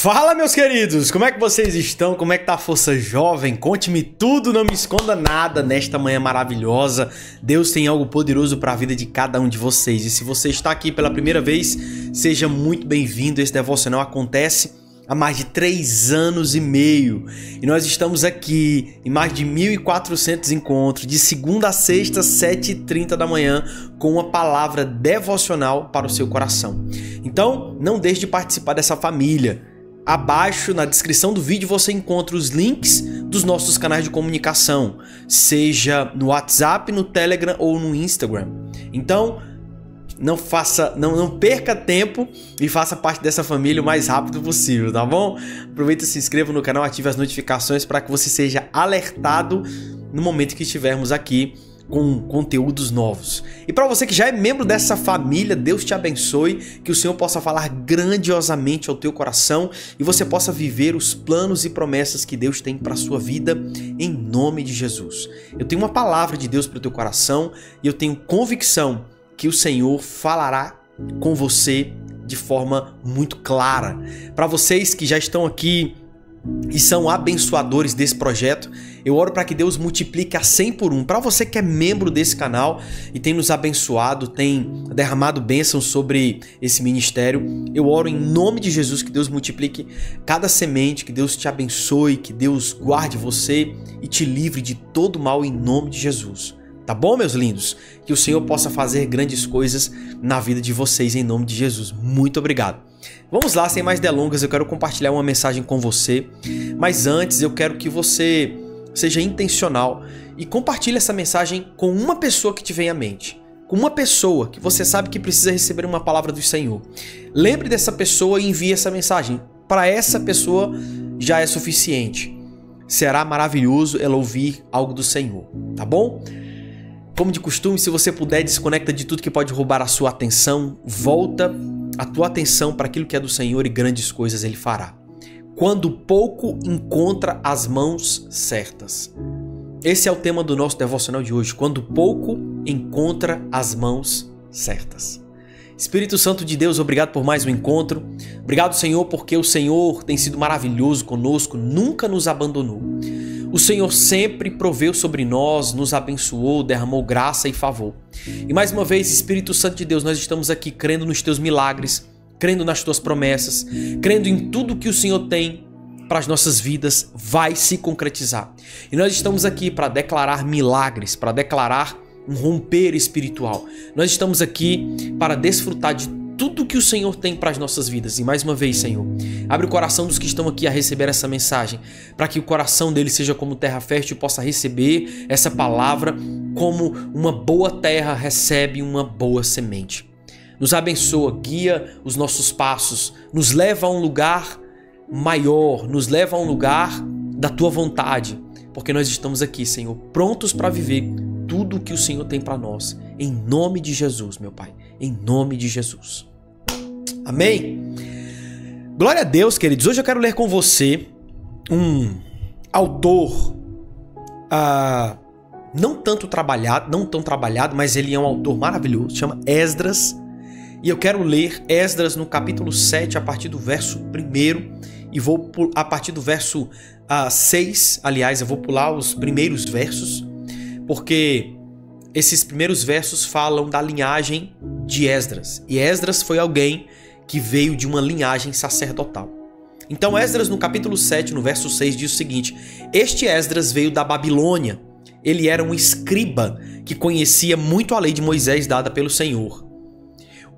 Fala, meus queridos, como é que vocês estão? Como é que tá a força jovem? Conte-me tudo, não me esconda nada nesta manhã maravilhosa. Deus tem algo poderoso para a vida de cada um de vocês. E se você está aqui pela primeira vez, seja muito bem-vindo. Esse devocional acontece há mais de 3 anos e meio. E nós estamos aqui em mais de 1.400 encontros, de segunda a sexta, 7h30 da manhã, com uma palavra devocional para o seu coração. Então, não deixe de participar dessa família. Abaixo, na descrição do vídeo, você encontra os links dos nossos canais de comunicação, seja no WhatsApp, no Telegram ou no Instagram. Então, não perca tempo e faça parte dessa família o mais rápido possível, tá bom? Aproveita e se inscreva no canal, ative as notificações para que você seja alertado no momento que estivermos aqui com conteúdos novos. E para você que já é membro dessa família, Deus te abençoe, que o Senhor possa falar grandiosamente ao teu coração e você possa viver os planos e promessas que Deus tem para a sua vida, em nome de Jesus. Eu tenho uma palavra de Deus para o teu coração e eu tenho convicção que o Senhor falará com você de forma muito clara. Para vocês que já estão aqui e são abençoadores desse projeto, eu oro para que Deus multiplique a 100 por 1. Para você que é membro desse canal e tem nos abençoado, tem derramado bênçãos sobre esse ministério, eu oro em nome de Jesus que Deus multiplique cada semente, que Deus te abençoe, que Deus guarde você e te livre de todo mal em nome de Jesus. Tá bom, meus lindos? Que o Senhor possa fazer grandes coisas na vida de vocês em nome de Jesus. Muito obrigado. Vamos lá, sem mais delongas, eu quero compartilhar uma mensagem com você. Mas antes, eu quero que você seja intencional e compartilhe essa mensagem com uma pessoa que te vem à mente. Com uma pessoa que você sabe que precisa receber uma palavra do Senhor. Lembre dessa pessoa e envie essa mensagem. Para essa pessoa já é suficiente. Será maravilhoso ela ouvir algo do Senhor, tá bom? Como de costume, se você puder, desconecta de tudo que pode roubar a sua atenção, volta a tua atenção para aquilo que é do Senhor e grandes coisas Ele fará. Quando pouco encontra as mãos certas. Esse é o tema do nosso devocional de hoje. Quando pouco encontra as mãos certas. Espírito Santo de Deus, obrigado por mais um encontro. Obrigado, Senhor, porque o Senhor tem sido maravilhoso conosco, nunca nos abandonou. O Senhor sempre proveu sobre nós, nos abençoou, derramou graça e favor. E mais uma vez, Espírito Santo de Deus, nós estamos aqui crendo nos teus milagres, crendo nas tuas promessas, crendo em tudo que o Senhor tem para as nossas vidas vai se concretizar. E nós estamos aqui para declarar milagres, para declarar um romper espiritual. Nós estamos aqui para desfrutar de tudo que o Senhor tem para as nossas vidas. E mais uma vez, Senhor, abre o coração dos que estão aqui a receber essa mensagem, para que o coração deles seja como terra fértil e possa receber essa palavra como uma boa terra recebe uma boa semente. Nos abençoa, guia os nossos passos, nos leva a um lugar maior, nos leva a um lugar da Tua vontade, porque nós estamos aqui, Senhor, prontos para viver tudo o que o Senhor tem para nós. Em nome de Jesus, meu Pai, em nome de Jesus. Amém? Glória a Deus, queridos. Hoje eu quero ler com você um autor não tão trabalhado, mas ele é um autor maravilhoso, chama Esdras. E eu quero ler Esdras no capítulo 7, a partir do verso 1, e vou a partir do verso 6, aliás, eu vou pular os primeiros versos, porque esses primeiros versos falam da linhagem de Esdras. E Esdras foi alguém que veio de uma linhagem sacerdotal. Então Esdras no capítulo 7, no verso 6, diz o seguinte: este Esdras veio da Babilônia. Ele era um escriba que conhecia muito a lei de Moisés dada pelo Senhor,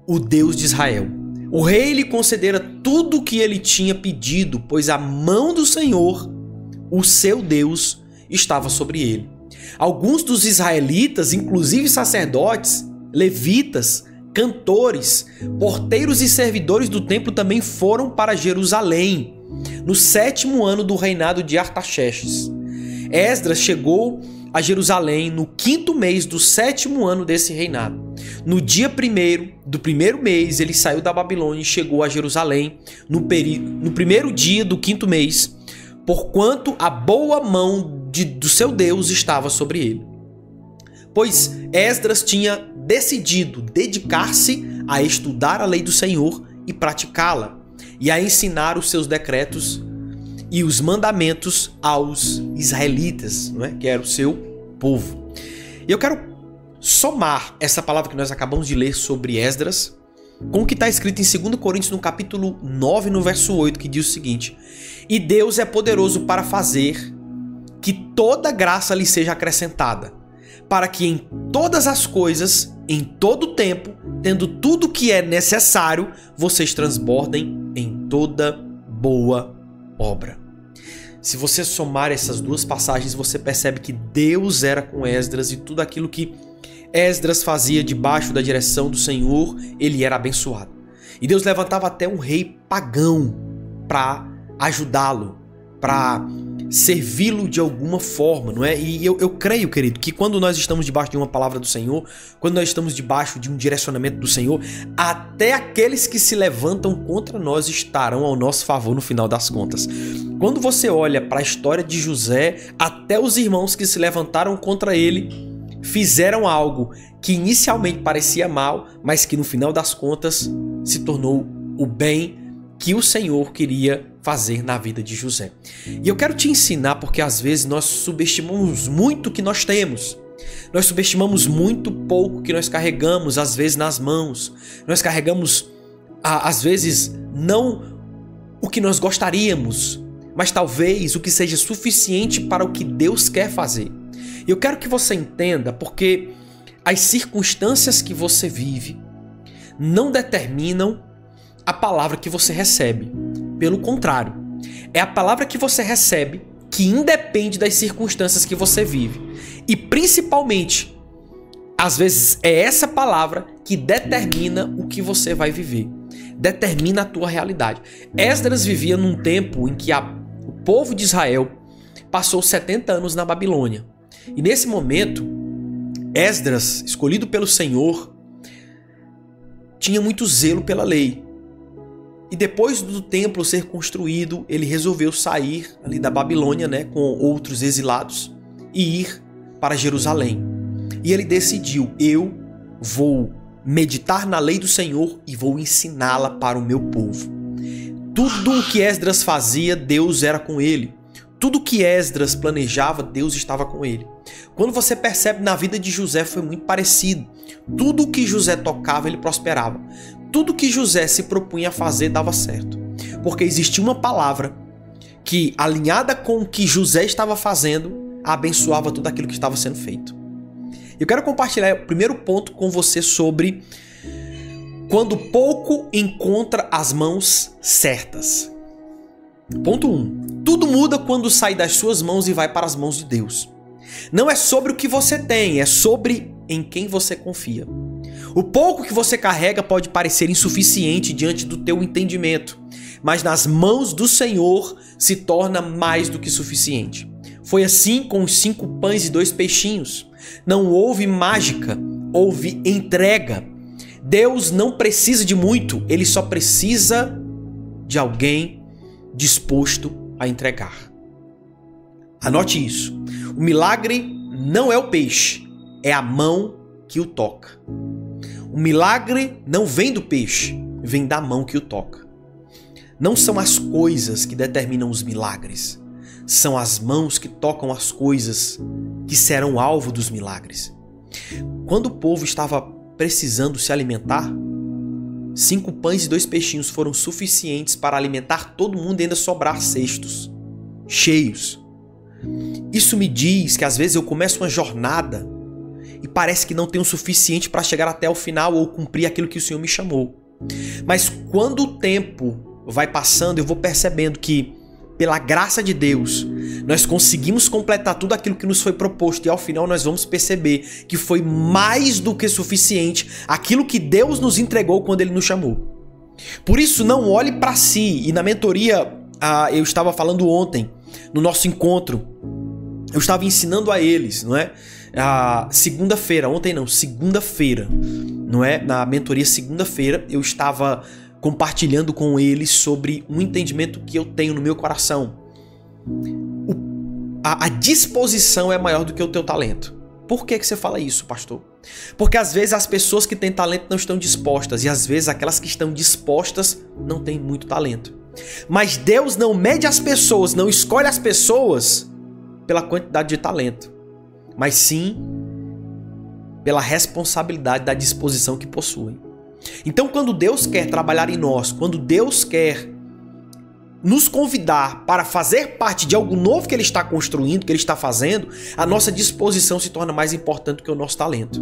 o Deus de Israel. O rei lhe concedera tudo o que ele tinha pedido, pois a mão do Senhor, o seu Deus, estava sobre ele. Alguns dos israelitas, inclusive sacerdotes, levitas, cantores, porteiros e servidores do templo também foram para Jerusalém, no 7º ano do reinado de Artaxerxes. Esdras chegou a Jerusalém no 5º mês do 7º ano desse reinado. No dia 1º do 1º mês, ele saiu da Babilônia e chegou a Jerusalém no 1º dia do 5º mês, porquanto a boa mão do seu Deus estava sobre ele. Pois Esdras tinha decidido dedicar-se a estudar a lei do Senhor e praticá-la. e a ensinar os seus decretos e os mandamentos aos israelitas, não é? Que era o seu povo. E eu quero somar essa palavra que nós acabamos de ler sobre Esdras com o que está escrito em 2 Coríntios, no capítulo 9, no verso 8, que diz o seguinte: e Deus é poderoso para fazer que toda graça lhe seja acrescentada, para que em todas as coisas, em todo tempo, tendo tudo o que é necessário, vocês transbordem em toda boa obra. Se você somar essas duas passagens, você percebe que Deus era com Esdras e tudo aquilo que Esdras fazia debaixo da direção do Senhor, ele era abençoado. E Deus levantava até um rei pagão para ajudá-lo, para servi-lo de alguma forma, não é? E eu creio, querido, que quando nós estamos debaixo de uma palavra do Senhor, quando nós estamos debaixo de um direcionamento do Senhor, até aqueles que se levantam contra nós estarão ao nosso favor no final das contas. Quando você olha para a história de José, até os irmãos que se levantaram contra ele fizeram algo que inicialmente parecia mal, mas que no final das contas se tornou o bem que o Senhor queria fazer na vida de José. E eu quero te ensinar, porque às vezes nós subestimamos muito o que nós temos. Nós subestimamos muito pouco que nós carregamos, às vezes, nas mãos. Nós carregamos, às vezes, não o que nós gostaríamos, mas talvez o que seja suficiente para o que Deus quer fazer. Eu quero que você entenda, porque as circunstâncias que você vive não determinam a palavra que você recebe. Pelo contrário, é a palavra que você recebe que independe das circunstâncias que você vive. E principalmente, às vezes é essa palavra que determina o que você vai viver. Determina a tua realidade. Esdras vivia num tempo em que o povo de Israel passou 70 anos na Babilônia. E nesse momento, Esdras, escolhido pelo Senhor, tinha muito zelo pela lei. E depois do templo ser construído, ele resolveu sair ali da Babilônia, né, com outros exilados e ir para Jerusalém. E ele decidiu: eu vou meditar na lei do Senhor e vou ensiná-la para o meu povo. Tudo o que Esdras fazia, Deus era com ele. Tudo que Esdras planejava, Deus estava com ele. Quando você percebe, na vida de José foi muito parecido. Tudo que José tocava, ele prosperava. Tudo que José se propunha a fazer dava certo. Porque existia uma palavra que, alinhada com o que José estava fazendo, abençoava tudo aquilo que estava sendo feito. Eu quero compartilhar o primeiro ponto com você sobre quando pouco encontra as mãos certas. Ponto 1. Tudo muda quando sai das suas mãos e vai para as mãos de Deus. Não é sobre o que você tem, é sobre em quem você confia. O pouco que você carrega pode parecer insuficiente diante do teu entendimento, mas nas mãos do Senhor se torna mais do que suficiente. Foi assim com os 5 pães e 2 peixinhos. Não houve mágica, houve entrega. Deus não precisa de muito, Ele só precisa de alguém disposto a entregar. Anote isso. O milagre não é o peixe, é a mão que o toca. O milagre não vem do peixe, vem da mão que o toca. Não são as coisas que determinam os milagres, são as mãos que tocam as coisas que serão alvo dos milagres. Quando o povo estava precisando se alimentar, 5 pães e 2 peixinhos foram suficientes para alimentar todo mundo e ainda sobrar cestos cheios. Isso me diz que às vezes eu começo uma jornada e parece que não tenho o suficiente para chegar até o final ou cumprir aquilo que o Senhor me chamou. Mas quando o tempo vai passando, eu vou percebendo que, pela graça de Deus, nós conseguimos completar tudo aquilo que nos foi proposto e ao final nós vamos perceber que foi mais do que suficiente aquilo que Deus nos entregou quando Ele nos chamou. Por isso, não olhe para si. E na mentoria, eu estava falando ontem, no nosso encontro, eu estava ensinando a eles, não é? Segunda-feira, ontem não, segunda-feira, não é? Na mentoria segunda-feira, eu estava compartilhando com eles sobre um entendimento que eu tenho no meu coração. A disposição é maior do que o teu talento. Por que você fala isso, pastor? Porque às vezes as pessoas que têm talento não estão dispostas, e às vezes aquelas que estão dispostas não têm muito talento. Mas Deus não mede as pessoas, não escolhe as pessoas pela quantidade de talento, mas sim pela responsabilidade da disposição que possuem. Então, quando Deus quer trabalhar em nós, quando Deus quer nos convidar para fazer parte de algo novo que Ele está construindo, que Ele está fazendo, a nossa disposição se torna mais importante do que o nosso talento.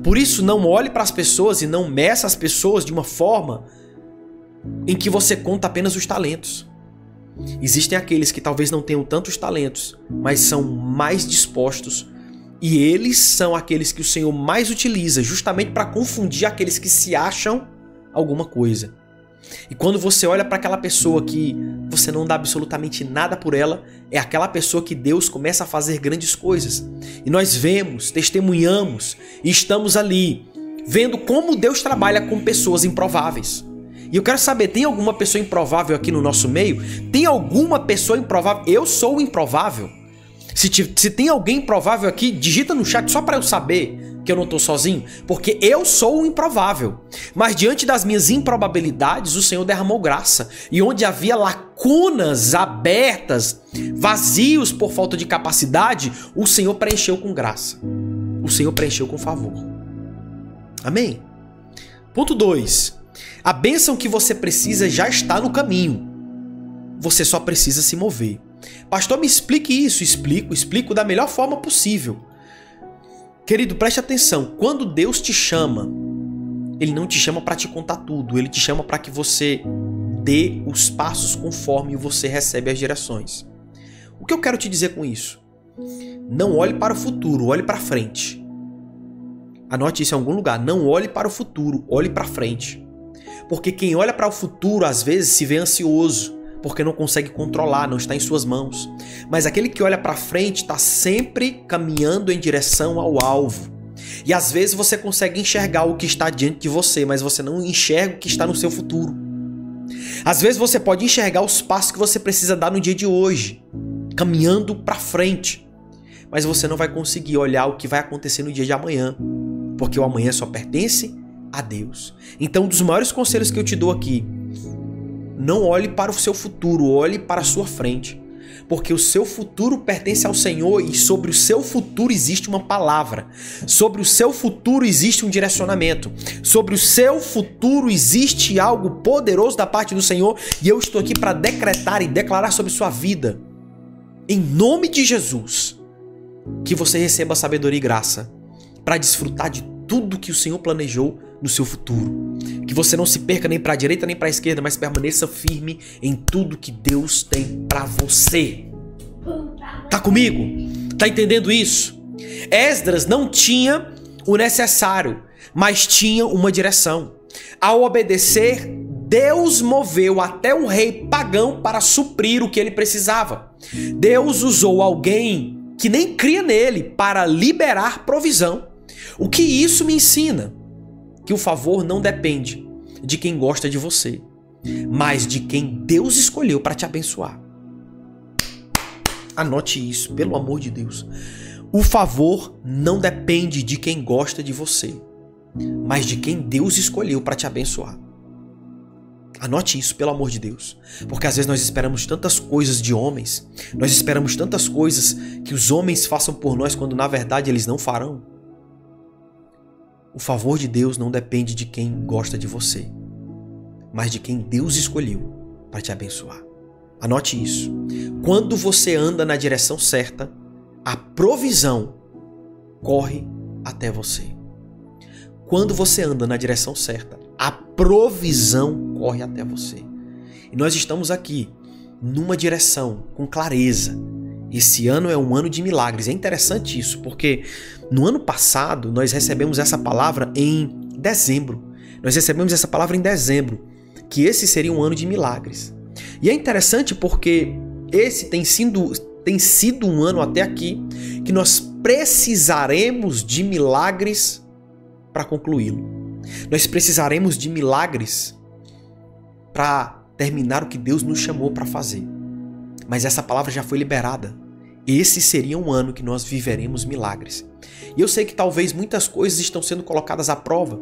Por isso, não olhe para as pessoas e não meça as pessoas de uma forma em que você conta apenas os talentos. Existem aqueles que talvez não tenham tantos talentos, mas são mais dispostos, e eles são aqueles que o Senhor mais utiliza, justamente para confundir aqueles que se acham alguma coisa. E quando você olha para aquela pessoa que você não dá absolutamente nada por ela, é aquela pessoa que Deus começa a fazer grandes coisas. E nós vemos, testemunhamos e estamos ali vendo como Deus trabalha com pessoas improváveis. E eu quero saber, tem alguma pessoa improvável aqui no nosso meio? Tem alguma pessoa improvável? Eu sou o improvável. Se tem alguém improvável aqui, digita no chat só para eu saber que eu não estou sozinho, porque eu sou o improvável. Mas diante das minhas improbabilidades, o Senhor derramou graça. E onde havia lacunas abertas, vazios por falta de capacidade, o Senhor preencheu com graça. O Senhor preencheu com favor. Amém? Ponto 2. A bênção que você precisa já está no caminho. Você só precisa se mover. Pastor, me explique isso. Explico da melhor forma possível. Querido, preste atenção. Quando Deus te chama, Ele não te chama para te contar tudo. Ele te chama para que você dê os passos conforme você recebe as direções. O que eu quero te dizer com isso? Não olhe para o futuro, olhe para frente. Anote isso em algum lugar. Não olhe para o futuro, olhe para frente. Porque quem olha para o futuro, às vezes, se vê ansioso, porque não consegue controlar, não está em suas mãos. Mas aquele que olha para frente está sempre caminhando em direção ao alvo. E às vezes você consegue enxergar o que está diante de você, mas você não enxerga o que está no seu futuro. Às vezes você pode enxergar os passos que você precisa dar no dia de hoje, caminhando para frente. Mas você não vai conseguir olhar o que vai acontecer no dia de amanhã, porque o amanhã só pertence a Deus. Então, um dos maiores conselhos que eu te dou aqui: não olhe para o seu futuro, olhe para a sua frente. Porque o seu futuro pertence ao Senhor e sobre o seu futuro existe uma palavra. Sobre o seu futuro existe um direcionamento. Sobre o seu futuro existe algo poderoso da parte do Senhor. E eu estou aqui para decretar e declarar sobre sua vida, em nome de Jesus, que você receba sabedoria e graça para desfrutar de tudo que o Senhor planejou no seu futuro. Que você não se perca nem para a direita nem para a esquerda, mas permaneça firme em tudo que Deus tem para você. Tá comigo? Tá entendendo isso? Esdras não tinha o necessário, mas tinha uma direção. Ao obedecer, Deus moveu até um rei pagão para suprir o que ele precisava. Deus usou alguém que nem cria nele para liberar provisão. O que isso me ensina? Que o favor não depende de quem gosta de você, mas de quem Deus escolheu para te abençoar. Anote isso, pelo amor de Deus. O favor não depende de quem gosta de você, mas de quem Deus escolheu para te abençoar. Anote isso, pelo amor de Deus. Porque às vezes nós esperamos tantas coisas de homens, nós esperamos tantas coisas que os homens façam por nós, quando na verdade eles não farão. O favor de Deus não depende de quem gosta de você, mas de quem Deus escolheu para te abençoar. Anote isso. Quando você anda na direção certa, a provisão corre até você. Quando você anda na direção certa, a provisão corre até você. E nós estamos aqui numa direção com clareza. Esse ano é um ano de milagres. É interessante isso, porque no ano passado nós recebemos essa palavra em dezembro. Que esse seria um ano de milagres. E é interessante porque esse tem sido um ano até aqui que nós precisaremos de milagres para concluí-lo. Nós precisaremos de milagres para terminar o que Deus nos chamou para fazer. Mas essa palavra já foi liberada. esse seria um ano que nós viveremos milagres. E eu sei que talvez muitas coisas estão sendo colocadas à prova.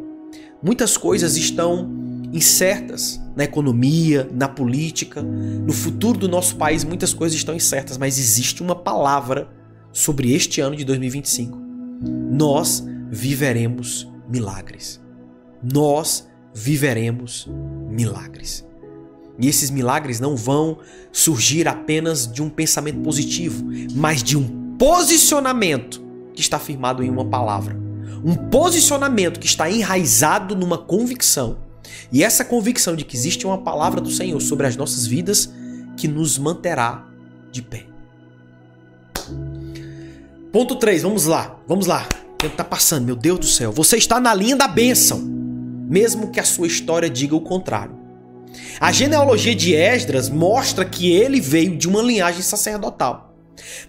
Muitas coisas estão incertas na economia, na política, no futuro do nosso país, muitas coisas estão incertas, mas existe uma palavra sobre este ano de 2025. Nós viveremos milagres. Nós viveremos milagres. E esses milagres não vão surgir apenas de um pensamento positivo, mas de um posicionamento que está firmado em uma palavra. Um posicionamento que está enraizado numa convicção. E essa convicção de que existe uma palavra do Senhor sobre as nossas vidas que nos manterá de pé. Ponto 3, vamos lá. O tempo está passando, meu Deus do céu. Você está na linha da bênção, mesmo que a sua história diga o contrário. A genealogia de Esdras mostra que ele veio de uma linhagem sacerdotal.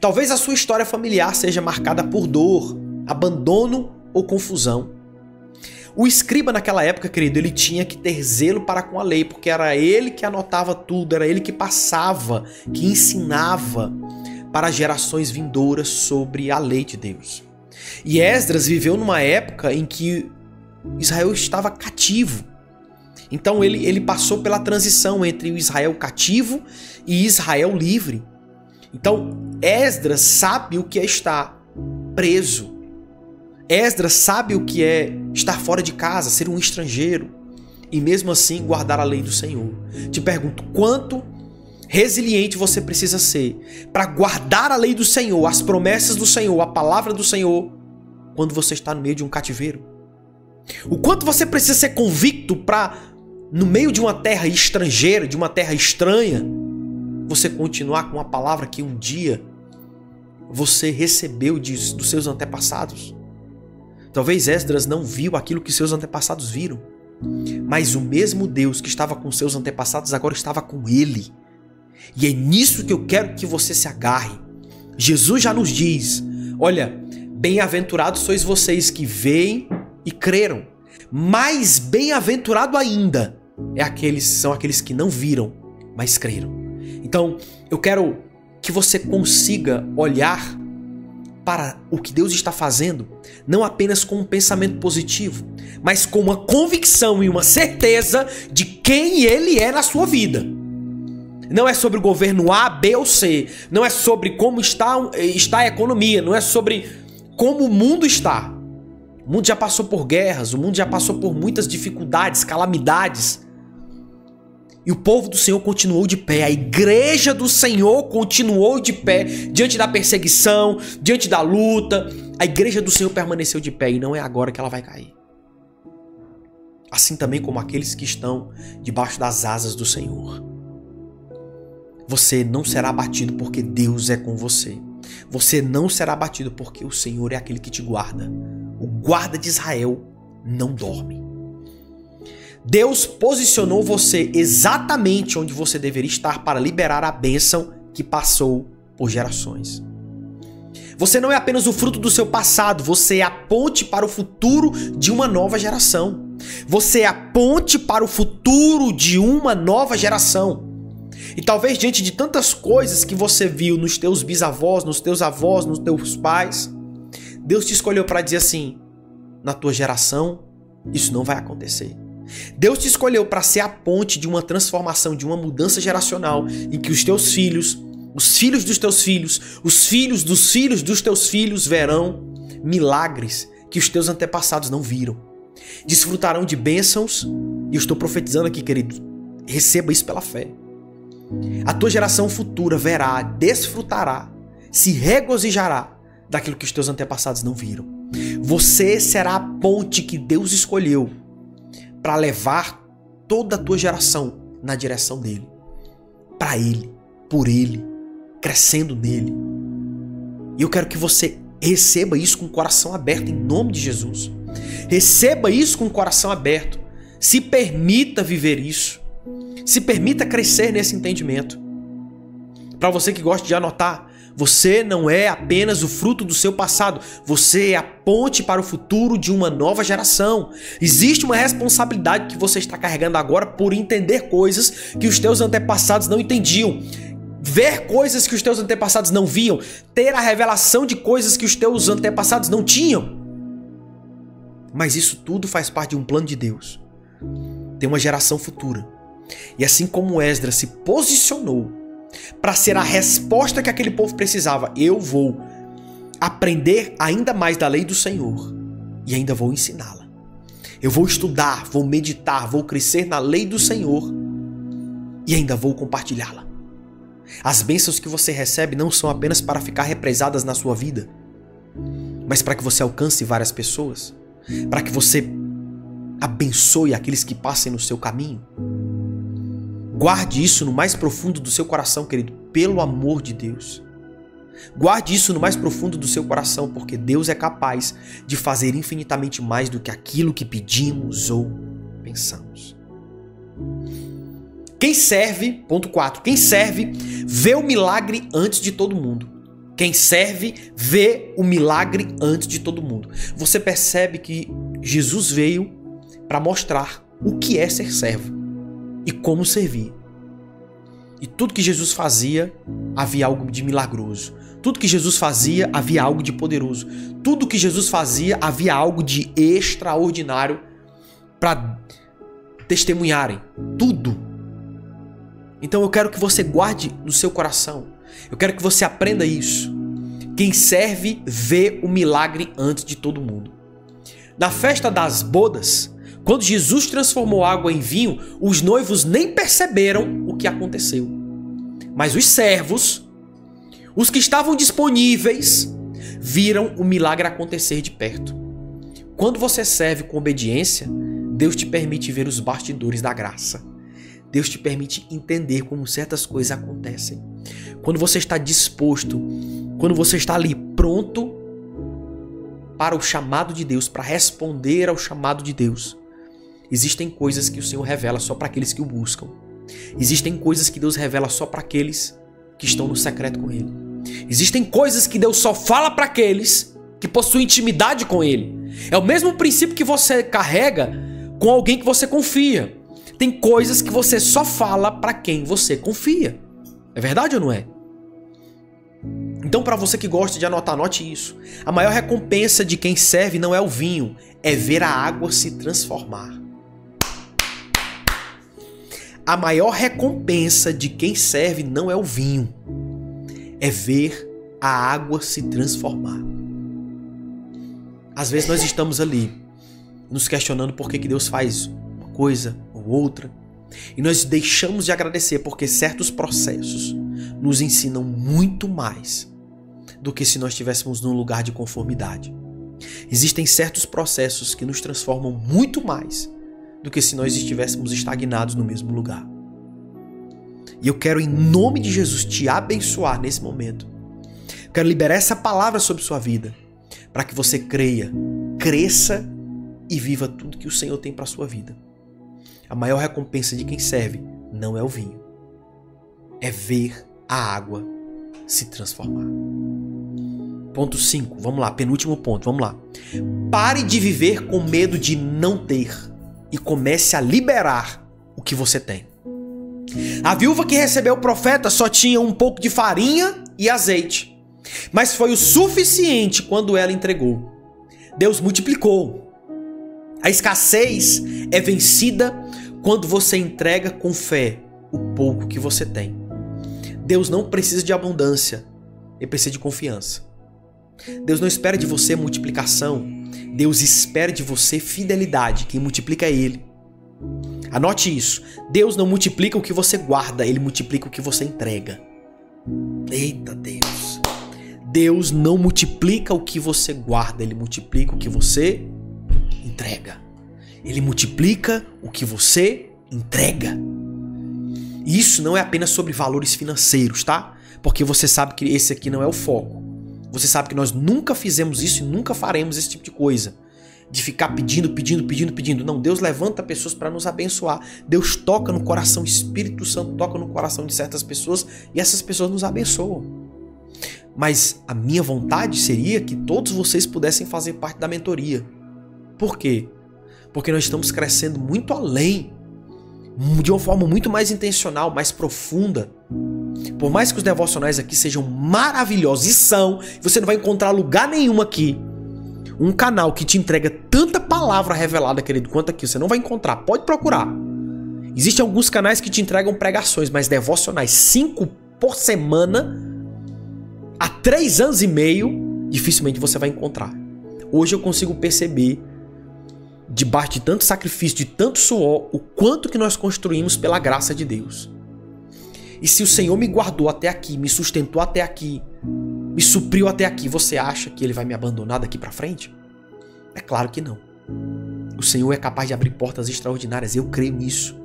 Talvez a sua história familiar seja marcada por dor, abandono ou confusão. O escriba naquela época, querido, ele tinha que ter zelo para com a lei, porque era ele que anotava tudo, era ele que passava, que ensinava para gerações vindouras sobre a lei de Deus. E Esdras viveu numa época em que Israel estava cativo. Então ele passou pela transição entre o Israel cativo e Israel livre. Então Esdras sabe o que é estar preso. Esdras sabe o que é estar fora de casa, ser um estrangeiro e mesmo assim guardar a lei do Senhor. Te pergunto, quanto resiliente você precisa ser para guardar a lei do Senhor, as promessas do Senhor, a palavra do Senhor, quando você está no meio de um cativeiro? O quanto você precisa ser convicto para, no meio de uma terra estrangeira, de uma terra estranha, você continuar com a palavra que um dia você recebeu dos seus antepassados? Talvez Esdras não viu aquilo que seus antepassados viram, mas o mesmo Deus que estava com seus antepassados agora estava com ele. E é nisso que eu quero que você se agarre. Jesus já nos diz, olha, bem-aventurados sois vocês que veem e creram, mais bem-aventurado ainda são aqueles que não viram, mas creram. Então, eu quero que você consiga olhar para o que Deus está fazendo, não apenas com um pensamento positivo, mas com uma convicção e uma certeza de quem Ele é na sua vida. Não é sobre o governo A, B ou C, não é sobre como está a economia, não é sobre como o mundo está. O mundo já passou por guerras, o mundo já passou por muitas dificuldades, calamidades. E o povo do Senhor continuou de pé, a igreja do Senhor continuou de pé, diante da perseguição, diante da luta. A igreja do Senhor permaneceu de pé e não é agora que ela vai cair. Assim também como aqueles que estão debaixo das asas do Senhor. Você não será abatido porque Deus é com você. Você não será abatido porque o Senhor é aquele que te guarda. O guarda de Israel não dorme. Deus posicionou você exatamente onde você deveria estar para liberar a bênção que passou por gerações. Você não é apenas o fruto do seu passado, você é a ponte para o futuro de uma nova geração. Você é a ponte para o futuro de uma nova geração. E talvez diante de tantas coisas que você viu nos teus bisavós, nos teus avós, nos teus pais, Deus te escolheu para dizer assim, na tua geração, isso não vai acontecer. Deus te escolheu para ser a ponte de uma transformação, de uma mudança geracional, em que os teus filhos, os filhos dos teus filhos, os filhos dos teus filhos verão milagres que os teus antepassados não viram. Desfrutarão de bênçãos, e eu estou profetizando aqui, querido, receba isso pela fé. A tua geração futura verá, desfrutará, se regozijará daquilo que os teus antepassados não viram. Você será a ponte que Deus escolheu para levar toda a tua geração na direção dele, para ele, por ele, crescendo nele. E eu quero que você receba isso com o coração aberto em nome de Jesus. Receba isso com o coração aberto. Se permita viver isso. Se permita crescer nesse entendimento. Para você que gosta de anotar, você não é apenas o fruto do seu passado, você é a ponte para o futuro de uma nova geração. Existe uma responsabilidade que você está carregando agora por entender coisas que os teus antepassados não entendiam. ver coisas que os teus antepassados não viam, ter a revelação de coisas que os teus antepassados não tinham. Mas isso tudo faz parte de um plano de Deus. Tem uma geração futura. E assim como Esdras se posicionou para ser a resposta que aquele povo precisava, eu vou aprender ainda mais da lei do Senhor e ainda vou ensiná-la. Eu vou estudar, vou meditar, vou crescer na lei do Senhor e ainda vou compartilhá-la. As bênçãos que você recebe não são apenas para ficar represadas na sua vida, mas para que você alcance várias pessoas, para que você abençoe aqueles que passem no seu caminho. Guarde isso no mais profundo do seu coração, querido, pelo amor de Deus. Guarde isso no mais profundo do seu coração, porque Deus é capaz de fazer infinitamente mais do que aquilo que pedimos ou pensamos. Quem serve, ponto 4, quem serve vê o milagre antes de todo mundo. Quem serve vê o milagre antes de todo mundo. Você percebe que Jesus veio para mostrar o que é ser servo e como servir. E tudo que Jesus fazia, havia algo de milagroso. Tudo que Jesus fazia, havia algo de poderoso. Tudo que Jesus fazia, havia algo de extraordinário para testemunharem. Tudo. Então eu quero que você guarde no seu coração. Eu quero que você aprenda isso. Quem serve vê o milagre antes de todo mundo. Na festa das bodas, quando Jesus transformou água em vinho, os noivos nem perceberam o que aconteceu. Mas os servos, os que estavam disponíveis, viram o milagre acontecer de perto. Quando você serve com obediência, Deus te permite ver os bastidores da graça. Deus te permite entender como certas coisas acontecem. Quando você está disposto, quando você está ali pronto para o chamado de Deus, para responder ao chamado de Deus, existem coisas que o Senhor revela só para aqueles que o buscam. Existem coisas que Deus revela só para aqueles que estão no secreto com Ele. Existem coisas que Deus só fala para aqueles que possuem intimidade com Ele. É o mesmo princípio que você carrega com alguém que você confia. Tem coisas que você só fala para quem você confia. É verdade ou não é? Então, para você que gosta de anotar, anote isso. A maior recompensa de quem serve não é o vinho, é ver a água se transformar. A maior recompensa de quem serve não é o vinho, é ver a água se transformar. Às vezes nós estamos ali nos questionando por que Deus faz uma coisa ou outra, e nós deixamos de agradecer porque certos processos nos ensinam muito mais do que se nós estivéssemos num lugar de conformidade. Existem certos processos que nos transformam muito mais do que se nós estivéssemos estagnados no mesmo lugar. E eu quero, em nome de Jesus, te abençoar nesse momento. Eu quero liberar essa palavra sobre sua vida, para que você creia, cresça e viva tudo que o Senhor tem para sua vida. A maior recompensa de quem serve não é o vinho, é ver a água se transformar. Ponto 5, vamos lá, penúltimo ponto, vamos lá. Pare de viver com medo de não ter e comece a liberar o que você tem. A viúva que recebeu o profeta só tinha um pouco de farinha e azeite, mas foi o suficiente quando ela entregou. Deus multiplicou. A escassez é vencida quando você entrega com fé o pouco que você tem. Deus não precisa de abundância, ele precisa de confiança. Deus não espera de você multiplicação, Deus espera de você fidelidade. Quem multiplica é Ele. Anote isso. Deus não multiplica o que você guarda, Ele multiplica o que você entrega. Eita Deus. Deus não multiplica o que você guarda, Ele multiplica o que você entrega. Ele multiplica o que você entrega. E isso não é apenas sobre valores financeiros, tá? Porque você sabe que esse aqui não é o foco. Você sabe que nós nunca fizemos isso e nunca faremos esse tipo de coisa. De ficar pedindo. Não, Deus levanta pessoas para nos abençoar. Deus toca no coração, o Espírito Santo toca no coração de certas pessoas e essas pessoas nos abençoam. Mas a minha vontade seria que todos vocês pudessem fazer parte da mentoria. Por quê? Porque nós estamos crescendo muito além, de uma forma muito mais intencional, mais profunda. Por mais que os devocionais aqui sejam maravilhosos, e são, você não vai encontrar lugar nenhum aqui um canal que te entrega tanta palavra revelada, querido, quanto aqui. Você não vai encontrar, pode procurar. Existem alguns canais que te entregam pregações, mas devocionais 5 por semana, há 3 anos e meio, dificilmente você vai encontrar. Hoje eu consigo perceber, debaixo de tanto sacrifício, de tanto suor, o quanto que nós construímos pela graça de Deus. E se o Senhor me guardou até aqui, me sustentou até aqui, me supriu até aqui, você acha que Ele vai me abandonar daqui pra frente? É claro que não. O Senhor é capaz de abrir portas extraordinárias, eu creio nisso.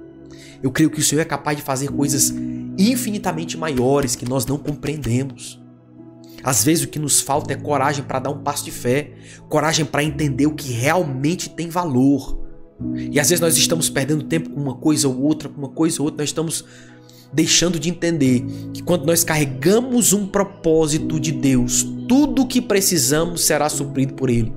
Eu creio que o Senhor é capaz de fazer coisas infinitamente maiores que nós não compreendemos. Às vezes o que nos falta é coragem para dar um passo de fé, coragem para entender o que realmente tem valor. E às vezes nós estamos perdendo tempo com uma coisa ou outra, nós estamos deixando de entender que quando nós carregamos um propósito de Deus, tudo o que precisamos será suprido por Ele.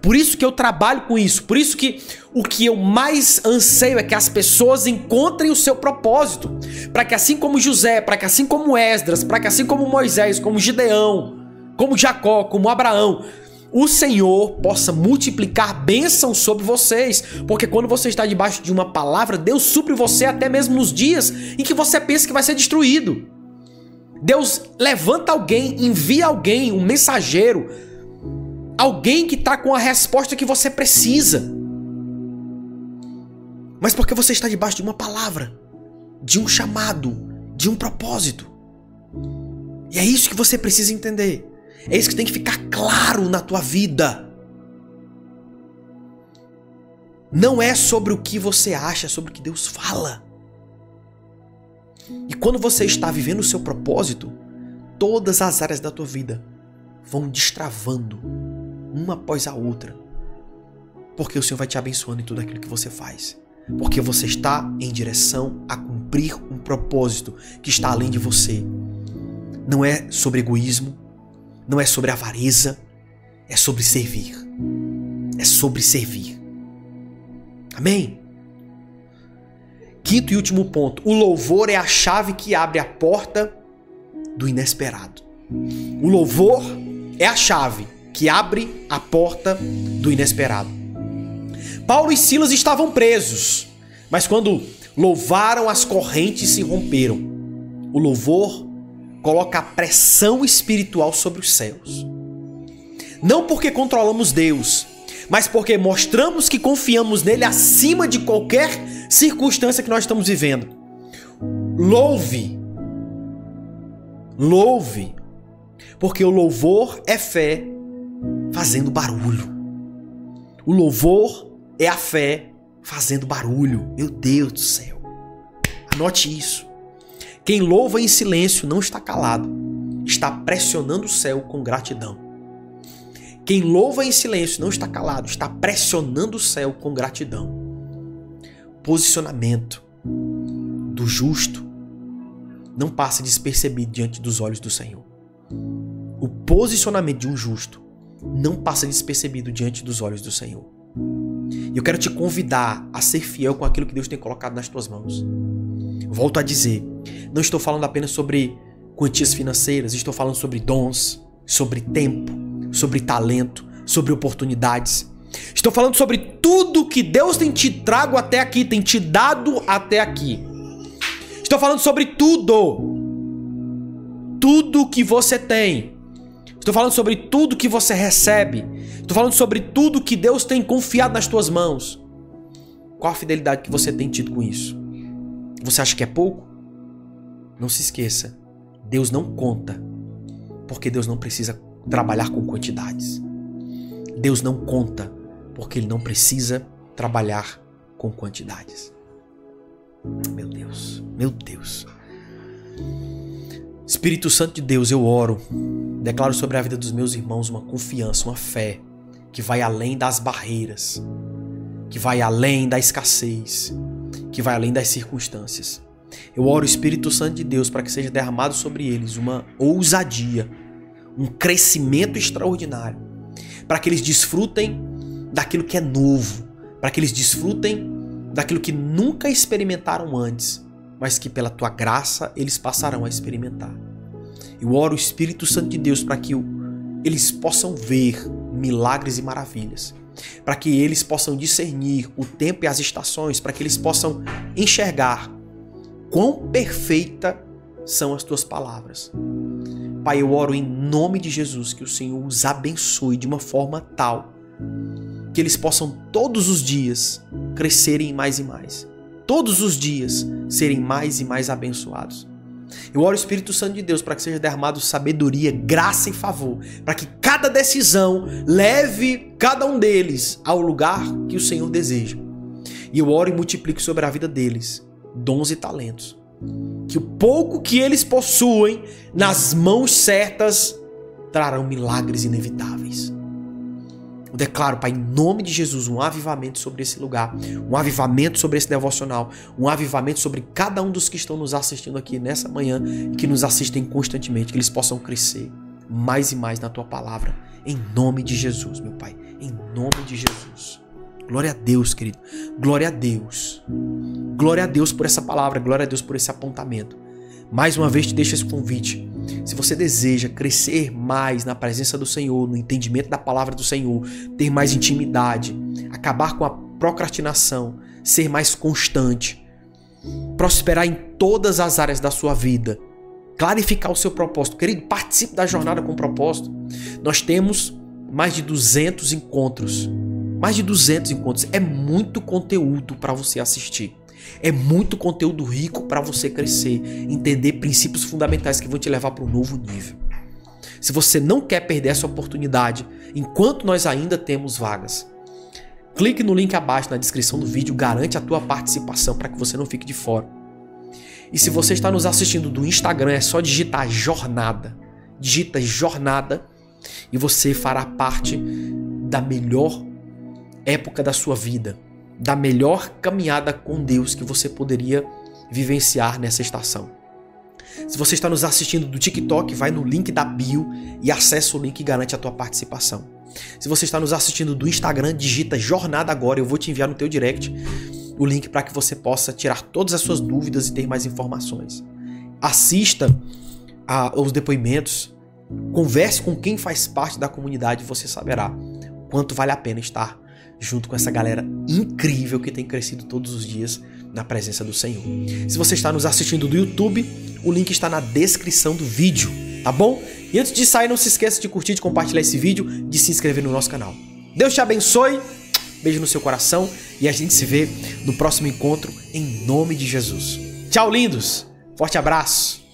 Por isso que eu trabalho com isso, por isso que o que eu mais anseio é que as pessoas encontrem o seu propósito, para que assim como José, para que assim como Esdras, para que assim como Moisés, como Gideão, como Jacó, como Abraão, o Senhor possa multiplicar bênçãos sobre vocês, porque quando você está debaixo de uma palavra, Deus supre você até mesmo nos dias em que você pensa que vai ser destruído. Deus levanta alguém, envia alguém, um mensageiro, alguém que está com a resposta que você precisa. Mas porque você está debaixo de uma palavra, de um chamado, de um propósito. E é isso que você precisa entender. É isso que tem que ficar claro na tua vida. Não é sobre o que você acha, é sobre o que Deus fala. E quando você está vivendo o seu propósito, todas as áreas da tua vida vão destravando uma após a outra. Porque o Senhor vai te abençoando em tudo aquilo que você faz. Porque você está em direção a cumprir um propósito que está além de você. Não é sobre egoísmo, não é sobre avareza, é sobre servir. É sobre servir. Amém? Quinto e último ponto. O louvor é a chave que abre a porta do inesperado. O louvor é a chave que abre a porta do inesperado. Paulo e Silas estavam presos, mas quando louvaram, as correntes se romperam. O louvor coloca a pressão espiritual sobre os céus. Não porque controlamos Deus, mas porque mostramos que confiamos nele acima de qualquer circunstância que nós estamos vivendo. Louve. Louve. Porque o louvor é fé fazendo barulho. O louvor é a fé fazendo barulho. Meu Deus do céu. Anote isso. Quem louva em silêncio não está calado. Está pressionando o céu com gratidão. Quem louva em silêncio não está calado. Está pressionando o céu com gratidão. Posicionamento do justo não passa despercebido diante dos olhos do Senhor. O posicionamento de um justo não passa despercebido diante dos olhos do Senhor. E eu quero te convidar a ser fiel com aquilo que Deus tem colocado nas tuas mãos. Volto a dizer, não estou falando apenas sobre quantias financeiras, estou falando sobre dons, sobre tempo, sobre talento, sobre oportunidades. Estou falando sobre tudo que Deus tem te trago até aqui, tem te dado até aqui. Estou falando sobre tudo. Tudo que você tem. Estou falando sobre tudo que você recebe. Estou falando sobre tudo que Deus tem confiado nas tuas mãos. Qual a fidelidade que você tem tido com isso? Você acha que é pouco? Não se esqueça. Deus não conta. Porque Deus não precisa trabalhar com quantidades. Deus não conta. Porque Ele não precisa trabalhar com quantidades. Meu Deus. Meu Deus. Espírito Santo de Deus, eu oro. Declaro sobre a vida dos meus irmãos uma confiança, uma fé que vai além das barreiras, que vai além da escassez, que vai além das circunstâncias. Eu oro, Espírito Santo de Deus, para que seja derramado sobre eles uma ousadia, um crescimento extraordinário, para que eles desfrutem daquilo que é novo, para que eles desfrutem daquilo que nunca experimentaram antes, mas que pela tua graça eles passarão a experimentar. Eu oro o Espírito Santo de Deus para que eles possam ver milagres e maravilhas, para que eles possam discernir o tempo e as estações, para que eles possam enxergar quão perfeita são as tuas palavras. Pai, eu oro em nome de Jesus que o Senhor os abençoe de uma forma tal que eles possam todos os dias crescerem mais e mais. Todos os dias serem mais e mais abençoados. Eu oro o Espírito Santo de Deus para que seja derramado sabedoria, graça e favor, para que cada decisão leve cada um deles ao lugar que o Senhor deseja. E eu oro e multiplico sobre a vida deles dons e talentos. Que o pouco que eles possuem nas mãos certas trarão milagres inevitáveis. Eu declaro, Pai, em nome de Jesus, um avivamento sobre esse lugar, um avivamento sobre esse devocional, um avivamento sobre cada um dos que estão nos assistindo aqui nessa manhã e que nos assistem constantemente, que eles possam crescer mais e mais na Tua palavra, em nome de Jesus, meu Pai, em nome de Jesus. Glória a Deus, querido, glória a Deus. Glória a Deus por essa palavra, glória a Deus por esse apontamento. Mais uma vez te deixo esse convite. Se você deseja crescer mais na presença do Senhor, no entendimento da palavra do Senhor, ter mais intimidade, acabar com a procrastinação, ser mais constante, prosperar em todas as áreas da sua vida, clarificar o seu propósito. Querido, participe da jornada com propósito. Nós temos mais de 200 encontros. Mais de 200 encontros. É muito conteúdo para você assistir. É muito conteúdo rico para você crescer, entender princípios fundamentais que vão te levar para um novo nível. Se você não quer perder essa oportunidade, enquanto nós ainda temos vagas, clique no link abaixo na descrição do vídeo, garante a tua participação para que você não fique de fora. E se você está nos assistindo do Instagram, é só digitar jornada. Digita jornada e você fará parte da melhor época da sua vida, da melhor caminhada com Deus que você poderia vivenciar nessa estação. Se você está nos assistindo do TikTok, vai no link da bio e acessa o link e garante a tua participação. Se você está nos assistindo do Instagram, digita jornada agora, eu vou te enviar no teu direct o link para que você possa tirar todas as suas dúvidas e ter mais informações. Assista aos depoimentos, converse com quem faz parte da comunidade e você saberá quanto vale a pena estar junto com essa galera incrível que tem crescido todos os dias na presença do Senhor. Se você está nos assistindo do YouTube, o link está na descrição do vídeo, tá bom? E antes de sair, não se esqueça de curtir, de compartilhar esse vídeo, de se inscrever no nosso canal. Deus te abençoe, beijo no seu coração e a gente se vê no próximo encontro em nome de Jesus. Tchau, lindos! Forte abraço!